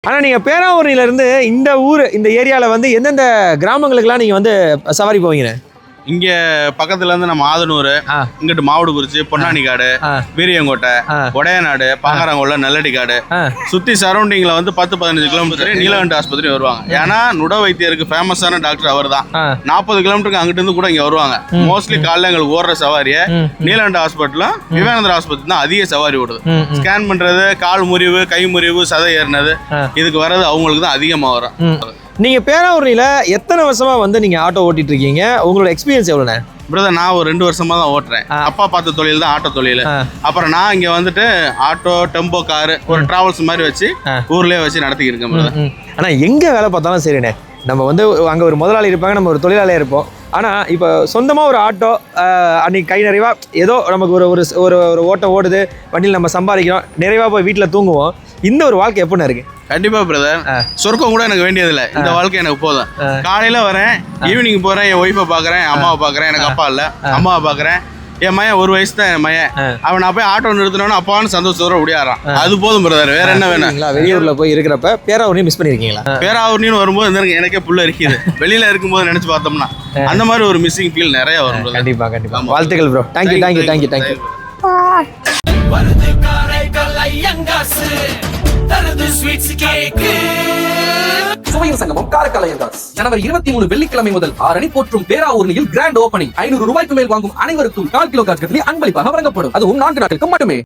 ஆனால் நீங்கள் பேராவூரிலிருந்து இந்த ஊர் இந்த ஏரியாவில் வந்து எந்தெந்த கிராமங்களுக்கெல்லாம் நீங்கள் வந்து சவாரி போவீங்கண்ணே? இங்க பக்கத்துல இருந்து நம்ம ஆதனூர், இங்கிட்டு மாவடுகுறிச்சி, பொன்னானிக்காடு, வீரியங்கோட்டை, ஒடையநாடு, பாங்கரங்கோள்ள, நல்லடிக்காடு சுத்தி சரௌண்டிங்ல வந்து 10-15 கிலோமீட்டர் நீலகண்ட ஆஸ்பத்திரி வருவாங்க. ஏன்னா நுட வைத்தியருக்கு ஃபேமஸான டாக்டர் அவர் தான். 40 கிலோமீட்டருக்கு அங்கிட்டு இருந்து கூட இங்க வருவாங்க. மோஸ்ட்லி காலைல எங்களுக்கு ஓடுற சவாரிய நீலகண்ட ஹாஸ்பிட்டலும் விவேகானந்தர் ஆஸ்பத்திரி தான் அதிக சவாரி ஓடுது. ஸ்கேன் பண்றது, கால் முறிவு, கை முறிவு, சதை ஏறினது, இதுக்கு வர்றது அவங்களுக்கு தான் அதிகமா வரும். நீங்கள் பேராவூரில் எத்தனை வருஷமாக வந்து நீங்கள் ஆட்டோ ஓட்டிட்டு இருக்கீங்க? உங்களோட எக்ஸ்பீரியன்ஸ் எவ்வளோண்ணே? பிரதர், நான் ஒரு 2 வருஷமா தான் ஓட்டுறேன். அப்பா பார்த்த தொழில் தான் ஆட்டோ தொழில். அப்புறம் நான் இங்க வந்துட்டு ஆட்டோ, டெம்போ காரு, ஒரு டிராவல்ஸ் மாதிரி வச்சு ஊர்லயே வச்சு நடத்திக்கிட்டு இருக்கேன் பிரதர். ஆனால் எங்கே வேலை பார்த்தாலும் சரிண்ணே, நம்ம வந்து அங்கே ஒரு முதலாளி இருப்பாங்க, நம்ம ஒரு தொழிலாளியாக இருப்போம். ஆனால் இப்போ சொந்தமாக ஒரு ஆட்டோ அன்றைக்கி கை நிறைவாக ஏதோ நமக்கு ஒரு ஒரு ஒரு ஓட்டம் ஓடுது, வண்டியில் நம்ம சம்பாதிக்கிறோம், நிறைவாக போய் வீட்டில் தூங்குவோம். இந்த ஒரு வாழ்க்கை எப்படின்னு இருக்கு? கண்டிப்பா பிரதர், சொர்க்கம் கூட எனக்கு வேண்டியதில்லை. இந்த வாழ்க்கை எனக்கு போதும். காலையில வரேன், ஈவினிங் போறேன், என் ஒய்ஃபை பாக்குறேன், அம்மாவை பாக்குறேன். எனக்கு அப்பா இல்ல, அம்மாவை பாக்குறேன். என் மையன் 1 வயசு தான். என் மையன் அவன் நான் போய் ஆட்டோ நிறுத்தினோன்னு அப்பான்னு சந்தோஷத்தோட முடியாறான். அது போதும் பிரதர், வேற என்ன வேணும்? வெளியூர்ல போய் இருக்கிறப்ப பேராவூரையும் மிஸ் பண்ணிருக்கீங்களா? பேராவூர்னு வரும்போது எனக்கே புள்ள இருக்குது. வெளியில இருக்கும்போது நினைச்சு பார்த்தோம்னா அந்த மாதிரி ஒரு மிஸ்ஸிங் ஃபீல் நிறைய வரும். கண்டிப்பா கண்டிப்பா. வாழ்த்துக்கள் bro. Thank you thank you thank you thank you. சுவையின் சங்கமம் காரைக்கால் ஐயங்கார்ஸ் ஜனவரி 23 வெள்ளிக்கிழமை முதல் 6 அணி போற்றும் பேராவூர்ணியில் கிராண்ட் ஓபனிங். 500 ரூபாய்க்கு மேல் வாங்கும் அனைவருக்கும் 4 கிலோ காட்கத்திலே அன்பளிப்பாக வழங்கப்படும். அதுவும் 4 நாட்களுக்கு மட்டுமே.